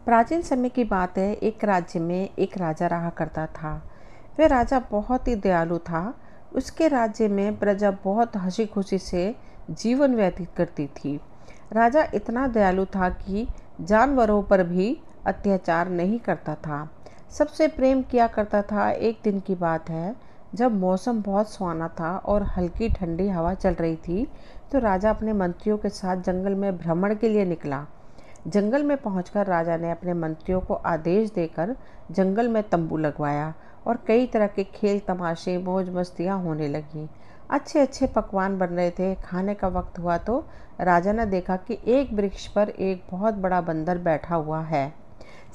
प्राचीन समय की बात है। एक राज्य में एक राजा रहा करता था। वह राजा बहुत ही दयालु था। उसके राज्य में प्रजा बहुत हंसी खुशी से जीवन व्यतीत करती थी। राजा इतना दयालु था कि जानवरों पर भी अत्याचार नहीं करता था, सबसे प्रेम किया करता था। एक दिन की बात है, जब मौसम बहुत सुहाना था और हल्की ठंडी हवा चल रही थी, तो राजा अपने मंत्रियों के साथ जंगल में भ्रमण के लिए निकला। जंगल में पहुंचकर राजा ने अपने मंत्रियों को आदेश देकर जंगल में तंबू लगवाया और कई तरह के खेल तमाशे मौज मस्तियां होने लगी। अच्छे अच्छे पकवान बन रहे थे। खाने का वक्त हुआ तो राजा ने देखा कि एक वृक्ष पर एक बहुत बड़ा बंदर बैठा हुआ है।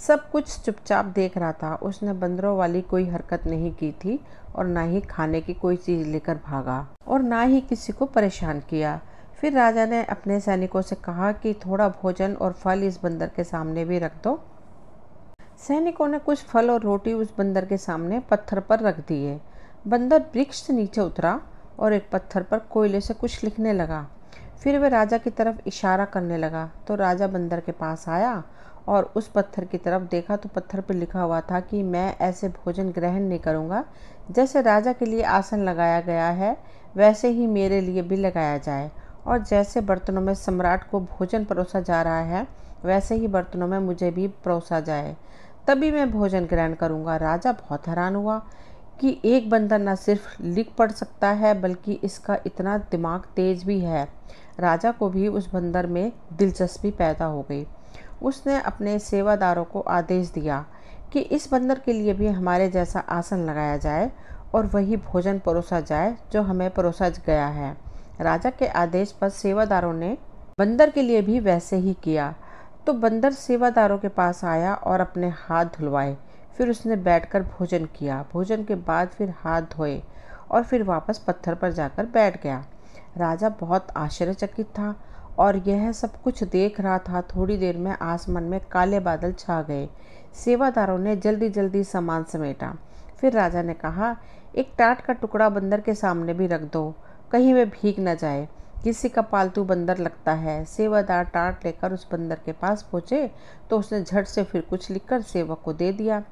सब कुछ चुपचाप देख रहा था। उसने बंदरों वाली कोई हरकत नहीं की थी और ना ही खाने की कोई चीज़ लेकर भागा और ना ही किसी को परेशान किया। फिर राजा ने अपने सैनिकों से कहा कि थोड़ा भोजन और फल इस बंदर के सामने भी रख दो। सैनिकों ने कुछ फल और रोटी उस बंदर के सामने पत्थर पर रख दिए। बंदर वृक्ष से नीचे उतरा और एक पत्थर पर कोयले से कुछ लिखने लगा। फिर वह राजा की तरफ इशारा करने लगा तो राजा बंदर के पास आया और उस पत्थर की तरफ देखा तो पत्थर पर लिखा हुआ था कि मैं ऐसे भोजन ग्रहण नहीं करूँगा। जैसे राजा के लिए आसन लगाया गया है, वैसे ही मेरे लिए भी लगाया जाए, और जैसे बर्तनों में सम्राट को भोजन परोसा जा रहा है, वैसे ही बर्तनों में मुझे भी परोसा जाए, तभी मैं भोजन ग्रहण करूँगा। राजा बहुत हैरान हुआ कि एक बंदर न सिर्फ लिख पढ़ सकता है, बल्कि इसका इतना दिमाग तेज भी है। राजा को भी उस बंदर में दिलचस्पी पैदा हो गई। उसने अपने सेवादारों को आदेश दिया कि इस बंदर के लिए भी हमारे जैसा आसन लगाया जाए और वही भोजन परोसा जाए जो हमें परोसा गया है। राजा के आदेश पर सेवादारों ने बंदर के लिए भी वैसे ही किया। तो बंदर सेवादारों के पास आया और अपने हाथ धुलवाए। फिर उसने बैठकर भोजन किया। भोजन के बाद फिर हाथ धोए और फिर वापस पत्थर पर जाकर बैठ गया। राजा बहुत आश्चर्यचकित था और यह सब कुछ देख रहा था। थोड़ी देर में आसमान में काले बादल छा गए। सेवादारों ने जल्दी जल्दी सामान समेटा। फिर राजा ने कहा, एक टाट का टुकड़ा बंदर के सामने भी रख दो, कहीं वे भीग न जाए, किसी का पालतू बंदर लगता है। सेवादार टाट लेकर उस बंदर के पास पहुंचे तो उसने झट से फिर कुछ लिखकर सेवक को दे दिया।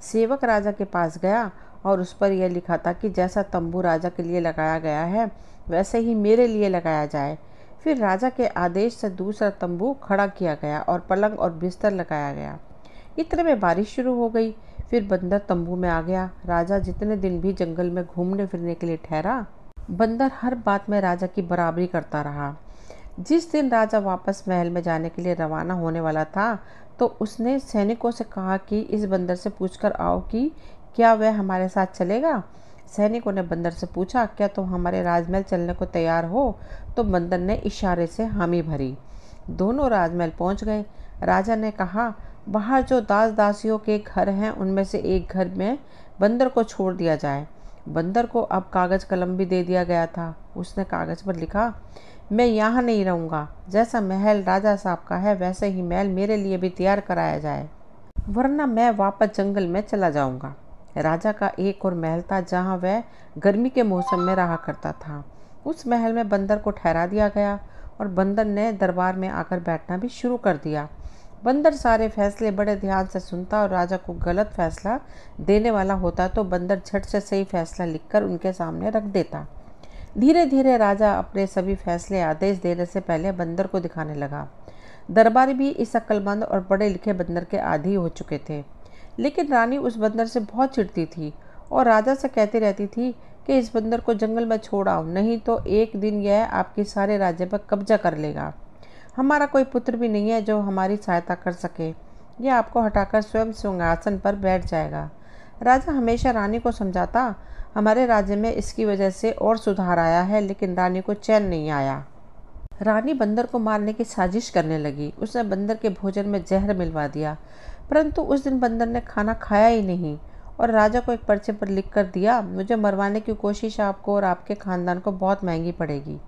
सेवक राजा के पास गया और उस पर यह लिखा था कि जैसा तंबू राजा के लिए लगाया गया है, वैसे ही मेरे लिए लगाया जाए। फिर राजा के आदेश से दूसरा तंबू खड़ा किया गया और पलंग और बिस्तर लगाया गया। इतने में बारिश शुरू हो गई। फिर बंदर तंबू में आ गया। राजा जितने दिन भी जंगल में घूमने फिरने के लिए ठहरा, बंदर हर बात में राजा की बराबरी करता रहा। जिस दिन राजा वापस महल में जाने के लिए रवाना होने वाला था, तो उसने सैनिकों से कहा कि इस बंदर से पूछकर आओ कि क्या वह हमारे साथ चलेगा। सैनिकों ने बंदर से पूछा, क्या तुम हमारे राजमहल चलने को तैयार हो? तो बंदर ने इशारे से हामी भरी। दोनों राजमहल पहुंच गए। राजा ने कहा, बाहर जो दास दासियों के घर हैं, उनमें से एक घर में बंदर को छोड़ दिया जाए। बंदर को अब कागज कलम भी दे दिया गया था। उसने कागज पर लिखा, मैं यहाँ नहीं रहूँगा। जैसा महल राजा साहब का है, वैसे ही महल मेरे लिए भी तैयार कराया जाए, वरना मैं वापस जंगल में चला जाऊँगा। राजा का एक और महल था जहाँ वह गर्मी के मौसम में रहा करता था। उस महल में बंदर को ठहरा दिया गया और बंदर ने दरबार में आकर बैठना भी शुरू कर दिया। बंदर सारे फैसले बड़े ध्यान से सुनता और राजा को गलत फैसला देने वाला होता तो बंदर झट से सही फैसला लिखकर उनके सामने रख देता। धीरे धीरे राजा अपने सभी फैसले आदेश देने से पहले बंदर को दिखाने लगा। दरबारी भी इस अक्लमंद और पढ़े लिखे बंदर के आदी हो चुके थे। लेकिन रानी उस बंदर से बहुत चिढ़ती थी और राजा से कहती रहती थी कि इस बंदर को जंगल में छोड़ आओ, नहीं तो एक दिन यह आपके सारे राज्य पर कब्जा कर लेगा। हमारा कोई पुत्र भी नहीं है जो हमारी सहायता कर सके। यह आपको हटाकर स्वयं सिंहासन पर बैठ जाएगा। राजा हमेशा रानी को समझाता, हमारे राज्य में इसकी वजह से और सुधार आया है, लेकिन रानी को चैन नहीं आया। रानी बंदर को मारने की साजिश करने लगी। उसने बंदर के भोजन में जहर मिलवा दिया, परंतु उस दिन बंदर ने खाना खाया ही नहीं और राजा को एक पर्चे पर लिख कर दिया, मुझे मरवाने की कोशिश आपको और आपके खानदान को बहुत महंगी पड़ेगी।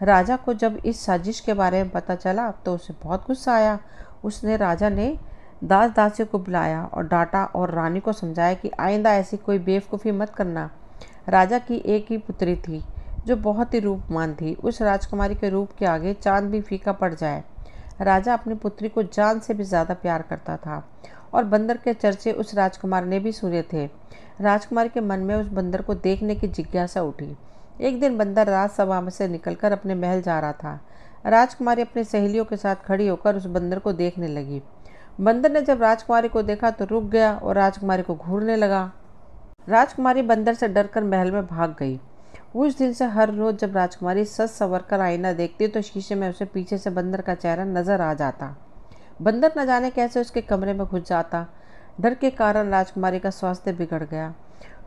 राजा को जब इस साजिश के बारे में पता चला तो उसे बहुत गुस्सा आया। उसने राजा ने दास दासियों को बुलाया और डांटा और रानी को समझाया कि आइंदा ऐसी कोई बेवकूफ़ी मत करना। राजा की एक ही पुत्री थी जो बहुत ही रूपवान थी। उस राजकुमारी के रूप के आगे चांद भी फीका पड़ जाए। राजा अपनी पुत्री को जान से भी ज़्यादा प्यार करता था। और बंदर के चर्चे उस राजकुमार ने भी सुने थे। राजकुमारी के मन में उस बंदर को देखने की जिज्ञासा उठी। एक दिन बंदर राजसभा में से निकलकर अपने महल जा रहा था। राजकुमारी अपनी सहेलियों के साथ खड़ी होकर उस बंदर को देखने लगी। बंदर ने जब राजकुमारी को देखा तो रुक गया और राजकुमारी को घूरने लगा। राजकुमारी बंदर से डरकर महल में भाग गई। उस दिन से हर रोज जब राजकुमारी सज संवर कर आईना देखती तो शीशे में उसे पीछे से बंदर का चेहरा नजर आ जाता। बंदर न जाने कैसे उसके कमरे में घुस जाता। डर के कारण राजकुमारी का स्वास्थ्य बिगड़ गया।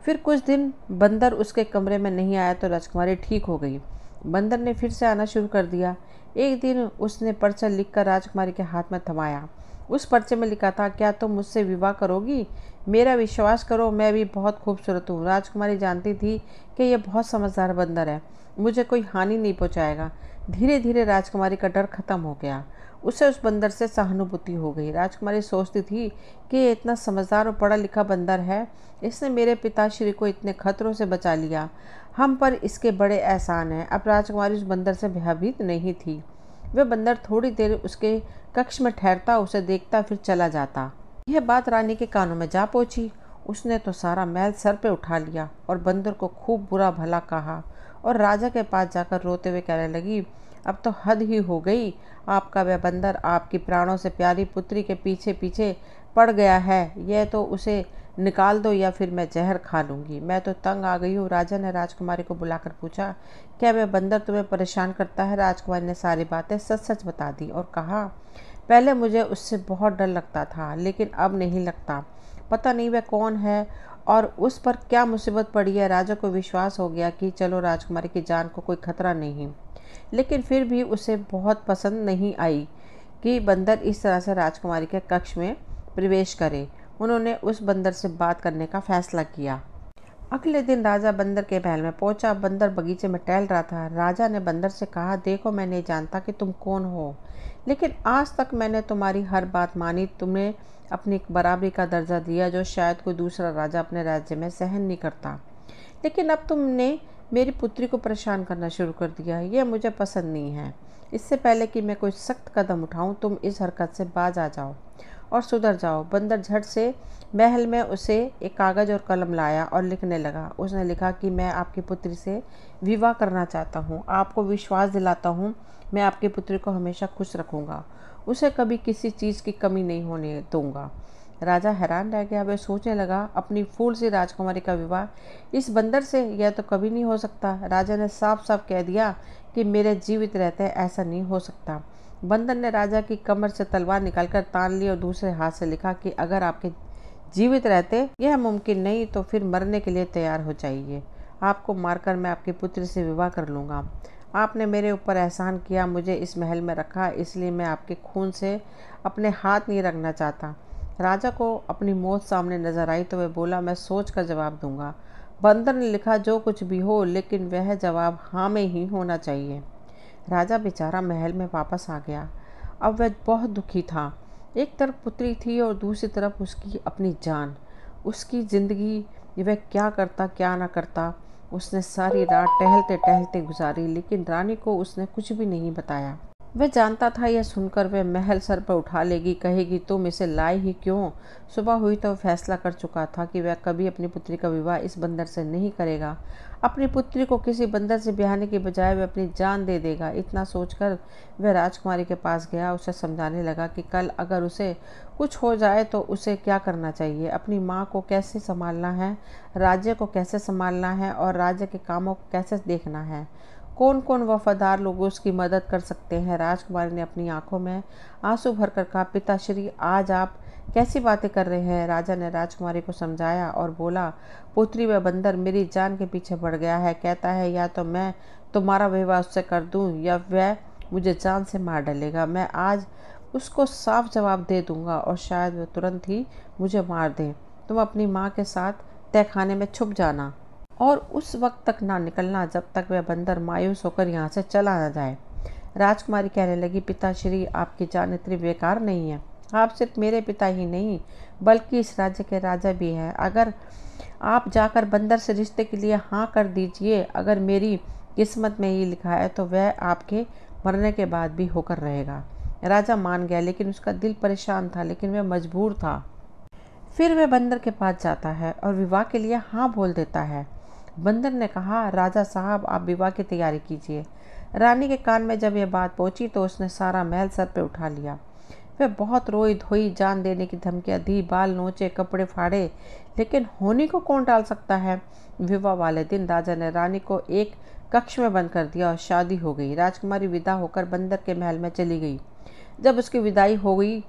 फिर कुछ दिन बंदर उसके कमरे में नहीं आया तो राजकुमारी ठीक हो गई। बंदर ने फिर से आना शुरू कर दिया। एक दिन उसने पर्चा लिखकर राजकुमारी के हाथ में थमाया। उस पर्चे में लिखा था, क्या तुम मुझसे विवाह करोगी? मेरा विश्वास करो, मैं भी बहुत खूबसूरत हूँ। राजकुमारी जानती थी कि यह बहुत समझदार बंदर है, मुझे कोई हानि नहीं पहुँचाएगा। धीरे धीरे राजकुमारी का डर खत्म हो गया। उसे उस बंदर से सहानुभूति हो गई। राजकुमारी सोचती थी कि ये इतना समझदार और पढ़ा लिखा बंदर है, इसने मेरे पिताश्री को इतने खतरों से बचा लिया। हम पर इसके बड़े एहसान हैं। अब राजकुमारी उस बंदर से भयभीत नहीं थी। वह बंदर थोड़ी देर उसके कक्ष में ठहरता, उसे देखता, फिर चला जाता। यह बात रानी के कानों में जा पहुंची। उसने तो सारा महल सर पे उठा लिया और बंदर को खूब बुरा भला कहा और राजा के पास जाकर रोते हुए कहने लगी, अब तो हद ही हो गई। आपका वह बंदर आपकी प्राणों से प्यारी पुत्री के पीछे पीछे पड़ गया है। यह तो उसे निकाल दो या फिर मैं जहर खा लूंगी। मैं तो तंग आ गई हूँ। राजा ने राजकुमारी को बुलाकर पूछा, क्या वह बंदर तुम्हें परेशान करता है? राजकुमारी ने सारी बातें सच सच बता दी और कहा, पहले मुझे उससे बहुत डर लगता था, लेकिन अब नहीं लगता। पता नहीं वह कौन है और उस पर क्या मुसीबत पड़ी है। राजा को विश्वास हो गया कि चलो राजकुमारी की जान को कोई खतरा नहीं, लेकिन फिर भी उसे बहुत पसंद नहीं आई कि बंदर इस तरह से राजकुमारी के कक्ष में प्रवेश करे। उन्होंने उस बंदर से बात करने का फैसला किया। अगले दिन राजा बंदर के महल में पहुंचा। बंदर बगीचे में टहल रहा था। राजा ने बंदर से कहा, देखो, मैं नहीं जानता कि तुम कौन हो, लेकिन आज तक मैंने तुम्हारी हर बात मानी। तुम्हें अपनी बराबरी का दर्जा दिया, जो शायद कोई दूसरा राजा अपने राज्य में सहन नहीं करता। लेकिन अब तुमने मेरी पुत्री को परेशान करना शुरू कर दिया। यह मुझे पसंद नहीं है। इससे पहले कि मैं कोई सख्त कदम उठाऊं, तुम इस हरकत से बाज आ जाओ और सुधर जाओ। बंदर झट से महल में उसे एक कागज़ और कलम लाया और लिखने लगा। उसने लिखा कि मैं आपकी पुत्री से विवाह करना चाहता हूँ। आपको विश्वास दिलाता हूँ, मैं आपकी पुत्री को हमेशा खुश रखूँगा। उसे कभी किसी चीज़ की कमी नहीं होने दूँगा। राजा हैरान रह गया। वह सोचने लगा, अपनी फूल सी राजकुमारी का विवाह इस बंदर से? यह तो कभी नहीं हो सकता। राजा ने साफ साफ कह दिया कि मेरे जीवित रहते ऐसा नहीं हो सकता। बंदर ने राजा की कमर से तलवार निकालकर तान ली और दूसरे हाथ से लिखा कि अगर आपके जीवित रहते यह मुमकिन नहीं तो फिर मरने के लिए तैयार हो जाइए। आपको मारकर मैं आपकी पुत्री से विवाह कर लूँगा। आपने मेरे ऊपर एहसान किया, मुझे इस महल में रखा, इसलिए मैं आपके खून से अपने हाथ नहीं रखना चाहता। राजा को अपनी मौत सामने नजर आई तो वह बोला, मैं सोच कर जवाब दूंगा। बंदर ने लिखा, जो कुछ भी हो, लेकिन वह जवाब हाँ में ही होना चाहिए। राजा बेचारा महल में वापस आ गया। अब वह बहुत दुखी था। एक तरफ पुत्री थी और दूसरी तरफ उसकी अपनी जान, उसकी जिंदगी। वह क्या करता क्या ना करता। उसने सारी रात टहलते टहलते गुजारी, लेकिन रानी को उसने कुछ भी नहीं बताया। वह जानता था यह सुनकर वह महल सर पर उठा लेगी, कहेगी तुम इसे लाए ही क्यों। सुबह हुई तो वह फैसला कर चुका था कि वह कभी अपनी पुत्री का विवाह इस बंदर से नहीं करेगा। अपनी पुत्री को किसी बंदर से ब्याहने के बजाय वह अपनी जान दे देगा। इतना सोचकर वह राजकुमारी के पास गया। उसे समझाने लगा कि कल अगर उसे कुछ हो जाए तो उसे क्या करना चाहिए, अपनी माँ को कैसे संभालना है, राज्य को कैसे संभालना है और राज्य के कामों को कैसे देखना है, कौन कौन वफादार लोग उसकी मदद कर सकते हैं। राजकुमारी ने अपनी आंखों में आंसू भरकर कहा, पिताश्री, आज आप कैसी बातें कर रहे हैं। राजा ने राजकुमारी को समझाया और बोला, पुत्री, वह बंदर मेरी जान के पीछे पड़ गया है। कहता है या तो मैं तुम्हारा विवाह उससे कर दूं या वह मुझे जान से मार डालेगा। मैं आज उसको साफ जवाब दे दूंगा और शायद वह तुरंत ही मुझे मार दे। तुम अपनी माँ के साथ तहखाने में छुप जाना और उस वक्त तक ना निकलना जब तक वह बंदर मायूस होकर यहाँ से चला ना जाए। राजकुमारी कहने लगी, पिताश्री, आपकी जान इतनी बेकार नहीं है। आप सिर्फ मेरे पिता ही नहीं बल्कि इस राज्य के राजा भी हैं। अगर आप जाकर बंदर से रिश्ते के लिए हाँ कर दीजिए, अगर मेरी किस्मत में ये लिखा है तो वह आपके मरने के बाद भी होकर रहेगा। राजा मान गया, लेकिन उसका दिल परेशान था, लेकिन वह मजबूर था। फिर वह बंदर के पास जाता है और विवाह के लिए हाँ बोल देता है। बंदर ने कहा, राजा साहब आप विवाह की तैयारी कीजिए। रानी के कान में जब यह बात पहुंची तो उसने सारा महल सर पे उठा लिया। वह बहुत रोई धोई, जान देने की धमकियां दी, बाल नोचे, कपड़े फाड़े, लेकिन होनी को कौन टाल सकता है। विवाह वाले दिन राजा ने रानी को एक कक्ष में बंद कर दिया और शादी हो गई। राजकुमारी विदा होकर बंदर के महल में चली गई। जब उसकी विदाई हो गई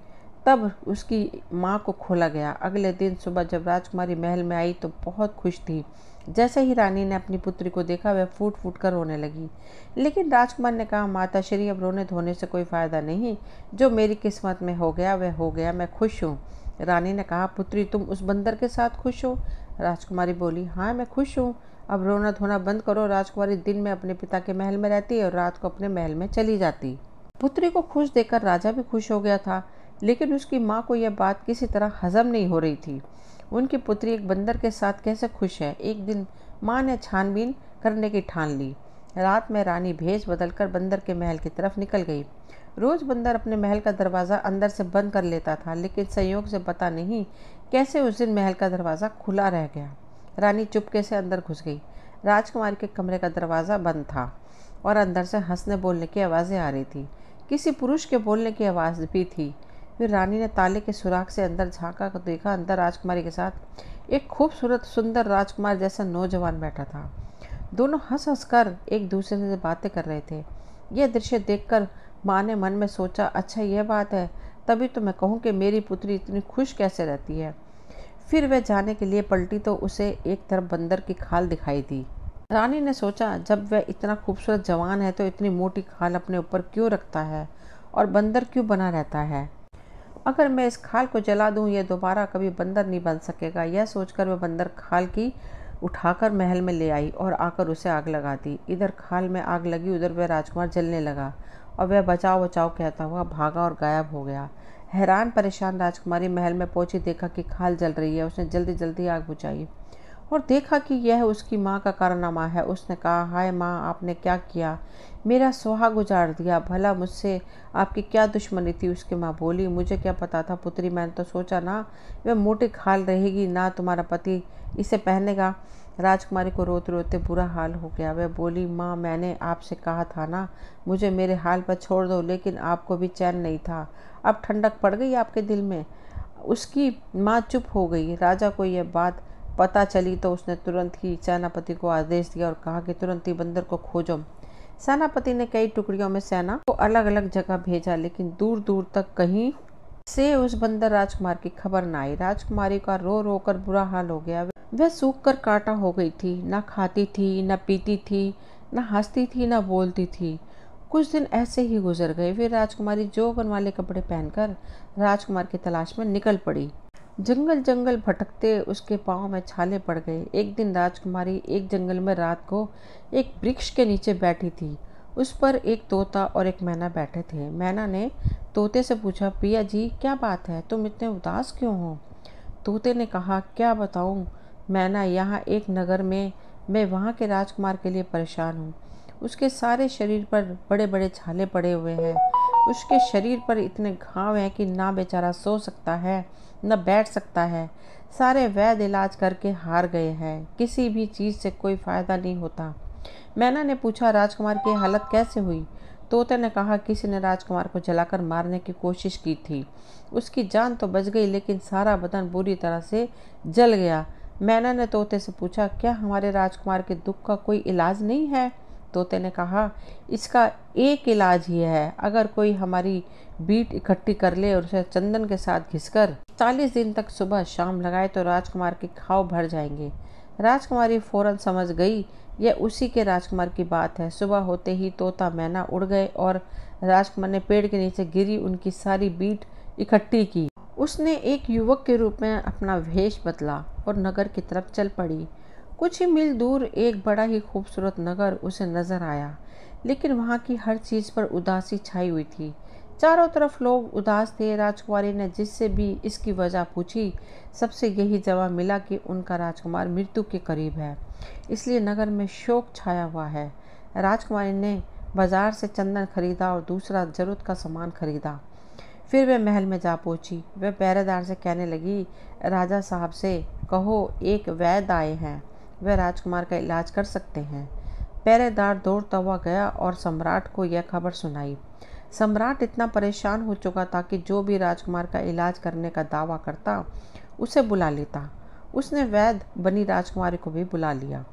तब उसकी माँ को खोला गया। अगले दिन सुबह जब राजकुमारी महल में आई तो बहुत खुश थी। जैसे ही रानी ने अपनी पुत्री को देखा वह फूट फूट कर रोने लगी। लेकिन राजकुमार ने कहा, माता श्री अब रोने धोने से कोई फायदा नहीं, जो मेरी किस्मत में हो गया वह हो गया, मैं खुश हूँ। रानी ने कहा, पुत्री तुम उस बंदर के साथ खुश हो? राजकुमारी बोली, हाँ मैं खुश हूँ। अब रोना धोना बंद करो। राजकुमारी दिन में अपने पिता के महल में रहती और रात को अपने महल में चली जाती। पुत्री को खुश देखकर राजा भी खुश हो गया था, लेकिन उसकी माँ को यह बात किसी तरह हजम नहीं हो रही थी। उनकी पुत्री एक बंदर के साथ कैसे खुश है। एक दिन माँ ने छानबीन करने की ठान ली। रात में रानी भेष बदलकर बंदर के महल की तरफ निकल गई। रोज बंदर अपने महल का दरवाज़ा अंदर से बंद कर लेता था, लेकिन संयोग से पता नहीं कैसे उस दिन महल का दरवाज़ा खुला रह गया। रानी चुपके से अंदर घुस गई। राजकुमारी के कमरे का दरवाज़ा बंद था और अंदर से हंसने बोलने की आवाज़ें आ रही थी। किसी पुरुष के बोलने की आवाज़ भी थी। फिर रानी ने ताले के सुराख से अंदर झांका तो देखा अंदर राजकुमारी के साथ एक खूबसूरत सुंदर राजकुमार जैसा नौजवान बैठा था। दोनों हंस हंस कर एक दूसरे से बातें कर रहे थे। यह दृश्य देखकर माँ ने मन में सोचा, अच्छा यह बात है, तभी तो मैं कहूँ कि मेरी पुत्री इतनी खुश कैसे रहती है। फिर वह जाने के लिए पलटी तो उसे एक तरफ बंदर की खाल दिखाई दी। रानी ने सोचा, जब वह इतना खूबसूरत जवान है तो इतनी मोटी खाल अपने ऊपर क्यों रखता है और बंदर क्यों बना रहता है। अगर मैं इस खाल को जला दूं, यह दोबारा कभी बंदर नहीं बन सकेगा। यह सोचकर वह बंदर खाल की उठाकर महल में ले आई और आकर उसे आग लगा दी। इधर खाल में आग लगी, उधर वह राजकुमार जलने लगा और वह बचाओ बचाओ कहता हुआ भागा और गायब हो गया। हैरान परेशान राजकुमारी महल में पहुंची, देखा कि खाल जल रही है। उसने जल्दी जल्दी आग बुझाई और देखा कि यह उसकी माँ का कारनामा है। उसने कहा, हाय माँ, आपने क्या किया, मेरा सुहाग उजाड़ दिया। भला मुझसे आपकी क्या दुश्मनी थी। उसकी माँ बोली, मुझे क्या पता था पुत्री, मैंने तो सोचा ना वह मोटी खाल रहेगी, ना तुम्हारा पति इसे पहनेगा। राजकुमारी को रोते रोते बुरा हाल हो गया। वह बोली, माँ मैंने आपसे कहा था ना मुझे मेरे हाल पर छोड़ दो, लेकिन आपको भी चैन नहीं था। अब ठंडक पड़ गई आपके दिल में। उसकी माँ चुप हो गई। राजा को यह बात पता चली तो उसने तुरंत ही सेनापति को आदेश दिया और कहा कि तुरंत ही बंदर को खोजो। सेनापति ने कई टुकड़ियों में सेना को अलग अलग जगह भेजा, लेकिन दूर दूर तक कहीं से उस बंदर राजकुमार की खबर न आई। राजकुमारी का रो रो कर बुरा हाल हो गया। वह सूख कर कांटा हो गई थी, न खाती थी, न पीती थी, न हंसती थी, न बोलती थी। कुछ दिन ऐसे ही गुजर गए। फिर राजकुमारी जोबन वाले कपड़े पहनकर राजकुमार की तलाश में निकल पड़ी। जंगल जंगल भटकते उसके पाँव में छाले पड़ गए। एक दिन राजकुमारी एक जंगल में रात को एक वृक्ष के नीचे बैठी थी। उस पर एक तोता और एक मैना बैठे थे। मैना ने तोते से पूछा, पिया जी क्या बात है, तुम इतने उदास क्यों हो। तोते ने कहा, क्या बताऊं मैना, यहाँ एक नगर में मैं वहाँ के राजकुमार के लिए परेशान हूँ। उसके सारे शरीर पर बड़े बड़े छाले पड़े हुए हैं। उसके शरीर पर इतने घाव हैं कि ना बेचारा सो सकता है न बैठ सकता है। सारे वैद्य इलाज करके हार गए हैं, किसी भी चीज़ से कोई फायदा नहीं होता। मैना ने पूछा, राजकुमार की हालत कैसे हुई। तोते ने कहा, किसी ने राजकुमार को जलाकर मारने की कोशिश की थी। उसकी जान तो बच गई, लेकिन सारा बदन बुरी तरह से जल गया। मैना ने तोते से पूछा, क्या हमारे राजकुमार के दुख का कोई इलाज नहीं है। तोते ने कहा, इसका एक इलाज ही है। अगर कोई हमारी बीट इकट्ठी कर ले और उसे चंदन के साथ घिसकर 40 दिन तक सुबह शाम लगाए तो राजकुमार के घाव भर जाएंगे। राजकुमारी फौरन समझ गई यह उसी के राजकुमार की बात है। सुबह होते ही तोता मैना उड़ गए और राजकुमार ने पेड़ के नीचे गिरी उनकी सारी बीट इकट्ठी की। उसने एक युवक के रूप में अपना वेश बदला और नगर की तरफ चल पड़ी। कुछ ही मील दूर एक बड़ा ही खूबसूरत नगर उसे नजर आया, लेकिन वहाँ की हर चीज़ पर उदासी छाई हुई थी। चारों तरफ लोग उदास थे। राजकुमारी ने जिससे भी इसकी वजह पूछी, सबसे यही जवाब मिला कि उनका राजकुमार मृत्यु के करीब है, इसलिए नगर में शोक छाया हुआ है। राजकुमारी ने बाजार से चंदन खरीदा और दूसरा जरूरत का सामान खरीदा। फिर वह महल में जा पहुंची। वह पहरेदार से कहने लगी, राजा साहब से कहो एक वैद्य आए हैं, वह राजकुमार का इलाज कर सकते हैं। पहरेदार दौड़ता हुआ गया और सम्राट को यह खबर सुनाई। सम्राट इतना परेशान हो चुका था कि जो भी राजकुमार का इलाज करने का दावा करता उसे बुला लेता। उसने वैद्य बनी राजकुमारी को भी बुला लिया,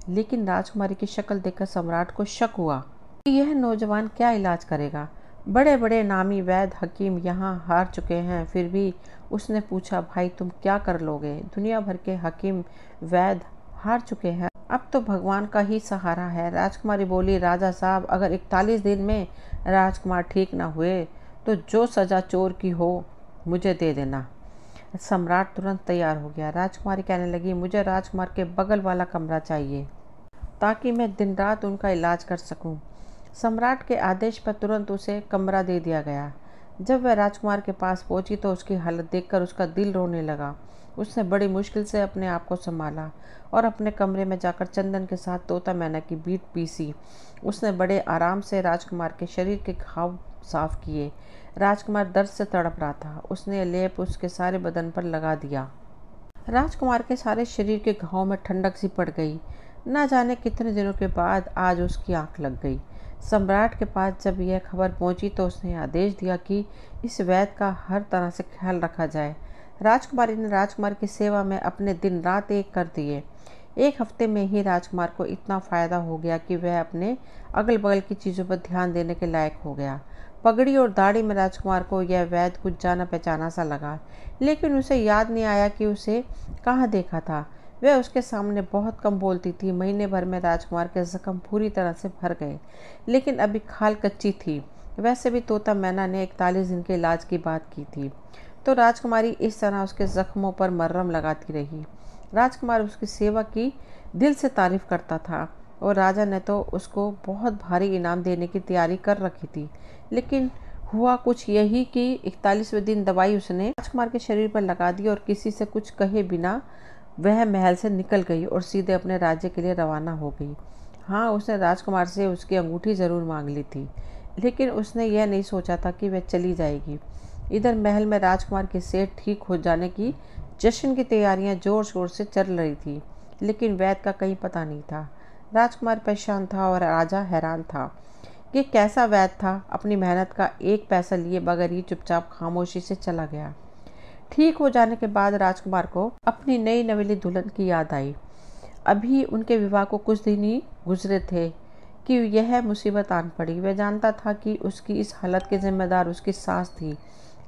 लेकिन राजकुमारी की शक्ल देखकर सम्राट को शक हुआ कि यह नौजवान क्या इलाज करेगा। बड़े बड़े नामी वैद्य हकीम यहाँ हार चुके हैं, फिर भी उसने पूछा, भाई तुम क्या कर लोगे? दुनिया भर के हकीम वैद्य हार चुके हैं, अब तो भगवान का ही सहारा है। राजकुमारी बोली, राजा साहब अगर 41 दिन में राजकुमार ठीक ना हुए तो जो सजा चोर की हो मुझे दे देना। सम्राट तुरंत तैयार हो गया। राजकुमारी कहने लगी, मुझे राजकुमार के बगल वाला कमरा चाहिए ताकि मैं दिन रात उनका इलाज कर सकूं। सम्राट के आदेश पर तुरंत उसे कमरा दे दिया गया। जब वह राजकुमार के पास पहुंची तो उसकी हालत देखकर उसका दिल रोने लगा। उसने बड़ी मुश्किल से अपने आप को संभाला और अपने कमरे में जाकर चंदन के साथ तोता मैना की बीट पीसी। उसने बड़े आराम से राजकुमार के शरीर के घाव साफ किए। राजकुमार दर्द से तड़प रहा था। उसने लेप उसके सारे बदन पर लगा दिया। राजकुमार के सारे शरीर के घाव में ठंडक सी पड़ गई। न जाने कितने दिनों के बाद आज उसकी आंख लग गई। सम्राट के पास जब यह खबर पहुंची तो उसने आदेश दिया कि इस वैद्य का हर तरह से ख्याल रखा जाए। राजकुमारी ने राजकुमार की सेवा में अपने दिन रात एक कर दिए। एक हफ्ते में ही राजकुमार को इतना फायदा हो गया कि वह अपने अगल बगल की चीज़ों पर ध्यान देने के लायक हो गया। पगड़ी और दाढ़ी में राजकुमार को यह वैद्य कुछ जाना पहचाना सा लगा, लेकिन उसे याद नहीं आया कि उसे कहाँ देखा था। वह उसके सामने बहुत कम बोलती थी। महीने भर में राजकुमार के जख्म पूरी तरह से भर गए, लेकिन अभी खाल कच्ची थी। वैसे भी तोता मैना ने 41 दिन के इलाज की बात की थी, तो राजकुमारी इस तरह उसके जख्मों पर मरहम लगाती रही। राजकुमार उसकी सेवा की दिल से तारीफ करता था और राजा ने तो उसको बहुत भारी इनाम देने की तैयारी कर रखी थी। लेकिन हुआ कुछ यही कि 41वें दिन दवाई उसने राजकुमार के शरीर पर लगा दी और किसी से कुछ कहे बिना वह महल से निकल गई और सीधे अपने राज्य के लिए रवाना हो गई। हाँ, उसने राजकुमार से उसकी अंगूठी ज़रूर मांग ली थी, लेकिन उसने यह नहीं सोचा था कि वह चली जाएगी। इधर महल में राजकुमार की सेहत ठीक हो जाने की जश्न की तैयारियां जोर शोर से चल रही थी, लेकिन वैद्य का कहीं पता नहीं था। राजकुमार परेशान था और राजा हैरान था कि कैसा वैद्य था। अपनी मेहनत का एक पैसा लिए बगैर ही चुपचाप खामोशी से चला गया। ठीक हो जाने के बाद राजकुमार को अपनी नई नवेली दुल्हन की याद आई। अभी उनके विवाह को कुछ दिन ही गुजरे थे कि यह मुसीबत आन पड़ी। वह जानता था कि उसकी इस हालत के जिम्मेदार उसकी सास थी,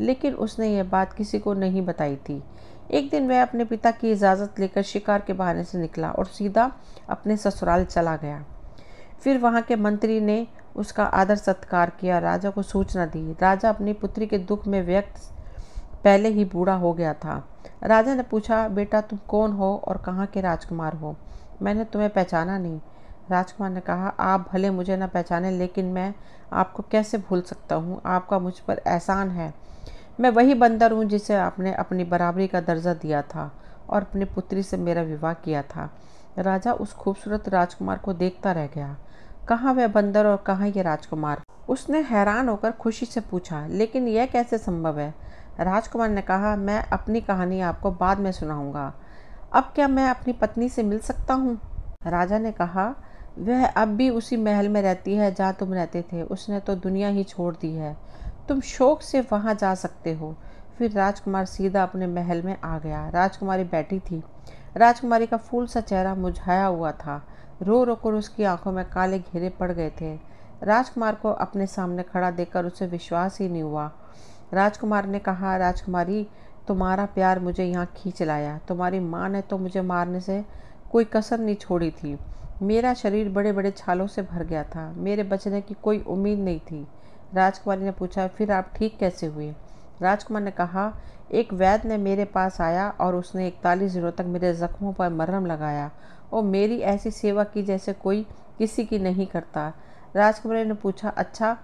लेकिन उसने यह बात किसी को नहीं बताई थी। एक दिन वह अपने पिता की इजाज़त लेकर शिकार के बहाने से निकला और सीधा अपने ससुराल चला गया। फिर वहाँ के मंत्री ने उसका आदर सत्कार किया, राजा को सूचना दी। राजा अपनी पुत्री के दुख में व्यक्त पहले ही बूढ़ा हो गया था। राजा ने पूछा, बेटा तुम कौन हो और कहाँ के राजकुमार हो? मैंने तुम्हें पहचाना नहीं। राजकुमार ने कहा, आप भले मुझे न पहचाने, लेकिन मैं आपको कैसे भूल सकता हूँ? आपका मुझ पर एहसान है। मैं वही बंदर हूँ जिसे आपने अपनी बराबरी का दर्जा दिया था और अपनी पुत्री से मेरा विवाह किया था। राजा उस खूबसूरत राजकुमार को देखता रह गया। कहाँ वह बंदर और कहाँ ये राजकुमार? उसने हैरान होकर खुशी से पूछा, लेकिन यह कैसे संभव है? राजकुमार ने कहा, मैं अपनी कहानी आपको बाद में सुनाऊंगा। अब क्या मैं अपनी पत्नी से मिल सकता हूँ? राजा ने कहा, वह अब भी उसी महल में रहती है जहाँ तुम रहते थे। उसने तो दुनिया ही छोड़ दी है। तुम शौक से वहाँ जा सकते हो। फिर राजकुमार सीधा अपने महल में आ गया। राजकुमारी बैठी थी। राजकुमारी का फूल सा चेहरा मुरझाया हुआ था। रो रो कर उसकी आंखों में काले घेरे पड़ गए थे। राजकुमार को अपने सामने खड़ा देखकर उसे विश्वास ही नहीं हुआ। राजकुमार ने कहा, राजकुमारी तुम्हारा प्यार मुझे यहाँ खींच लाया। तुम्हारी माँ ने तो मुझे मारने से कोई कसर नहीं छोड़ी थी। मेरा शरीर बड़े बड़े छालों से भर गया था। मेरे बचने की कोई उम्मीद नहीं थी। राजकुमारी ने पूछा, फिर आप ठीक कैसे हुए? राजकुमार ने कहा, एक वैद्य ने मेरे पास आया और उसने 41 दिनों तक मेरे जख्मों पर मरहम लगाया और मेरी ऐसी सेवा की जैसे कोई किसी की नहीं करता। राजकुमारी ने पूछा, अच्छा,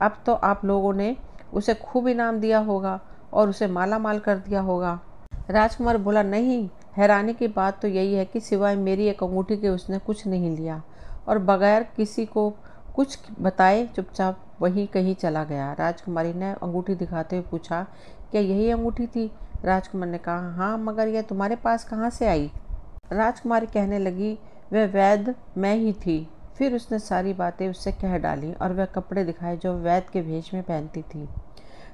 अब तो आप लोगों ने उसे खूब इनाम दिया होगा और उसे माला माल कर दिया होगा। राजकुमार बोला, नहीं, हैरानी की बात तो यही है कि सिवाय मेरी एक अंगूठी के उसने कुछ नहीं लिया और बगैर किसी को कुछ बताए चुपचाप वहीं कहीं चला गया। राजकुमारी ने अंगूठी दिखाते हुए पूछा, क्या यही अंगूठी थी? राजकुमार ने कहा, हाँ, मगर यह तुम्हारे पास कहाँ से आई? राजकुमारी कहने लगी, वह वैद्य मैं ही थी। फिर उसने सारी बातें उससे कह डाली और वह कपड़े दिखाए जो वैद्य के भेष में पहनती थी।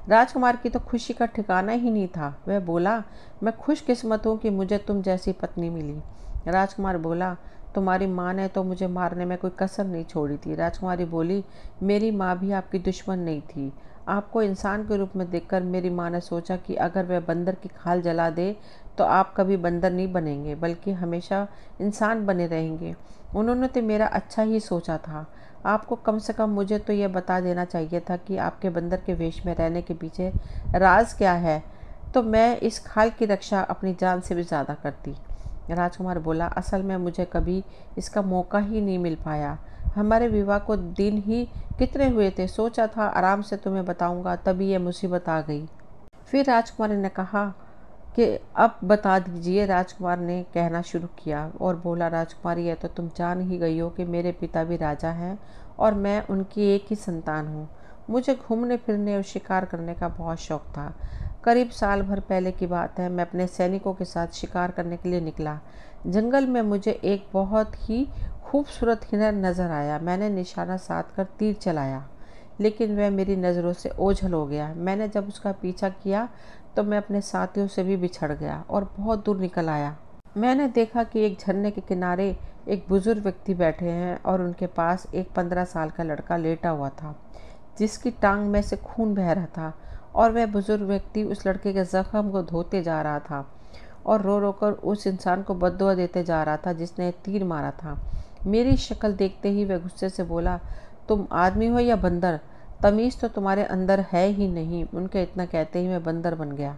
राजकुमार की तो खुशी का ठिकाना ही नहीं था। वह बोला, मैं खुशकिस्मत हूँ कि मुझे तुम जैसी पत्नी मिली। राजकुमार बोला, तुम्हारी माँ ने तो मुझे मारने में कोई कसर नहीं छोड़ी थी। राजकुमारी बोली, मेरी माँ भी आपकी दुश्मन नहीं थी। आपको इंसान के रूप में देखकर मेरी माँ ने सोचा कि अगर वह बंदर की खाल जला दे तो आप कभी बंदर नहीं बनेंगे बल्कि हमेशा इंसान बने रहेंगे। उन्होंने तो मेरा अच्छा ही सोचा था। आपको कम से कम मुझे तो यह बता देना चाहिए था कि आपके बंदर के वेश में रहने के पीछे राज क्या है, तो मैं इस खाल की रक्षा अपनी जान से भी ज़्यादा करती। राजकुमार बोला, असल में मुझे कभी इसका मौका ही नहीं मिल पाया। हमारे विवाह को दिन ही कितने हुए थे, सोचा था आराम से तुम्हें बताऊंगा, तभी यह मुसीबत आ गई। फिर राजकुमारी ने कहा कि अब बता दीजिए। राजकुमार ने कहना शुरू किया और बोला, राजकुमारी, यह तो तुम जान ही गई हो कि मेरे पिता भी राजा हैं और मैं उनकी एक ही संतान हूँ। मुझे घूमने फिरने और शिकार करने का बहुत शौक था। करीब साल भर पहले की बात है, मैं अपने सैनिकों के साथ शिकार करने के लिए निकला। जंगल में मुझे एक बहुत ही खूबसूरत हिरन नजर आया। मैंने निशाना साध कर तीर चलाया, लेकिन वह मेरी नज़रों से ओझल हो गया। मैंने जब उसका पीछा किया तो मैं अपने साथियों से भी बिछड़ गया और बहुत दूर निकल आया। मैंने देखा कि एक झरने के किनारे एक बुजुर्ग व्यक्ति बैठे हैं और उनके पास एक 15 साल का लड़का लेटा हुआ था, जिसकी टांग में से खून बह रहा था। और वह बुजुर्ग व्यक्ति उस लड़के के जख्म को धोते जा रहा था और रो रो कर उस इंसान को बद्दुआ देते जा रहा था जिसने तीर मारा था। मेरी शक्ल देखते ही वह गुस्से से बोला, तुम आदमी हो या बंदर? तमीज़ तो तुम्हारे अंदर है ही नहीं। उनके इतना कहते ही मैं बंदर बन गया।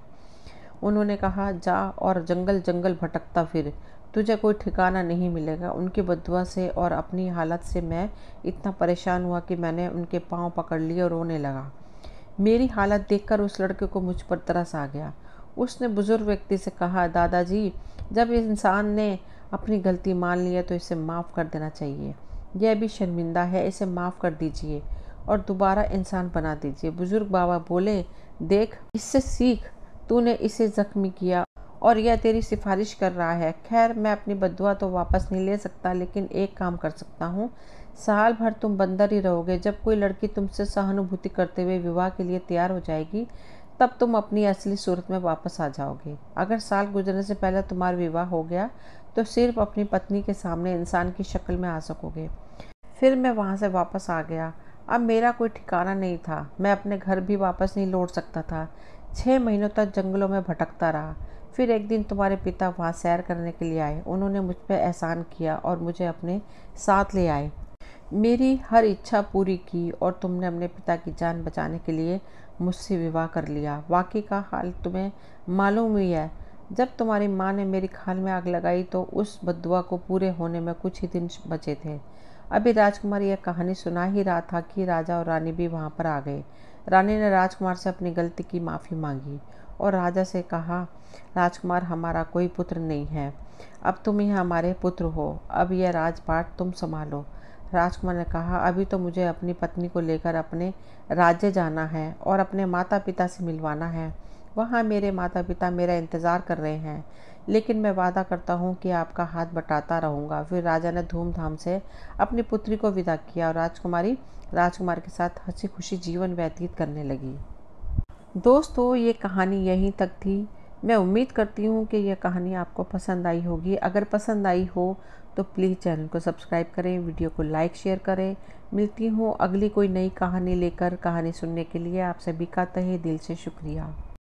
उन्होंने कहा, जा और जंगल जंगल भटकता फिर, तुझे कोई ठिकाना नहीं मिलेगा। उनकी बद्दुआ से और अपनी हालत से मैं इतना परेशान हुआ कि मैंने उनके पाँव पकड़ लिए और रोने लगा। मेरी हालत देखकर उस लड़के को मुझ पर तरस आ गया। उसने बुजुर्ग व्यक्ति से कहा, दादाजी, जब इस इंसान ने अपनी गलती मान ली है तो इसे माफ़ कर देना चाहिए। यह भी शर्मिंदा है, इसे माफ़ कर दीजिए और दोबारा इंसान बना दीजिए। बुजुर्ग बाबा बोले, देख, इससे सीख, तूने इसे जख्मी किया और यह तेरी सिफारिश कर रहा है। खैर, मैं अपनी बद्दुआ तो वापस नहीं ले सकता, लेकिन एक काम कर सकता हूँ। साल भर तुम बंदर ही रहोगे। जब कोई लड़की तुमसे सहानुभूति करते हुए विवाह के लिए तैयार हो जाएगी, तब तुम अपनी असली सूरत में वापस आ जाओगे। अगर साल गुजरने से पहले तुम्हारा विवाह हो गया तो सिर्फ अपनी पत्नी के सामने इंसान की शक्ल में आ सकोगे। फिर मैं वहाँ से वापस आ गया। अब मेरा कोई ठिकाना नहीं था। मैं अपने घर भी वापस नहीं लौट सकता था। 6 महीनों तक जंगलों में भटकता रहा। फिर एक दिन तुम्हारे पिता वहाँ सैर करने के लिए आए। उन्होंने मुझ पर एहसान किया और मुझे अपने साथ ले आए। मेरी हर इच्छा पूरी की और तुमने अपने पिता की जान बचाने के लिए मुझसे विवाह कर लिया। वाकई का हाल तुम्हें मालूम ही है। जब तुम्हारी माँ ने मेरी खाल में आग लगाई तो उस बद्दुआ को पूरे होने में कुछ ही दिन बचे थे। अभी राजकुमार यह कहानी सुना ही रहा था कि राजा और रानी भी वहाँ पर आ गए। रानी ने राजकुमार से अपनी गलती की माफ़ी मांगी और राजा से कहा, राजकुमार, हमारा कोई पुत्र नहीं है, अब तुम ही हमारे पुत्र हो। अब यह राजपाट तुम संभालो। राजकुमार ने कहा, अभी तो मुझे अपनी पत्नी को लेकर अपने राज्य जाना है और अपने माता पिता से मिलवाना है। वहाँ मेरे माता पिता मेरा इंतज़ार कर रहे हैं, लेकिन मैं वादा करता हूँ कि आपका हाथ बटाता रहूँगा। फिर राजा ने धूमधाम से अपनी पुत्री को विदा किया और राजकुमारी राजकुमार के साथ हंसी खुशी जीवन व्यतीत करने लगी। दोस्तों, ये कहानी यहीं तक थी। मैं उम्मीद करती हूँ कि यह कहानी आपको पसंद आई होगी। अगर पसंद आई हो तो प्लीज़ चैनल को सब्सक्राइब करें, वीडियो को लाइक शेयर करें। मिलती हूँ अगली कोई नई कहानी लेकर। कहानी सुनने के लिए आप सभी का तहे दिल से शुक्रिया।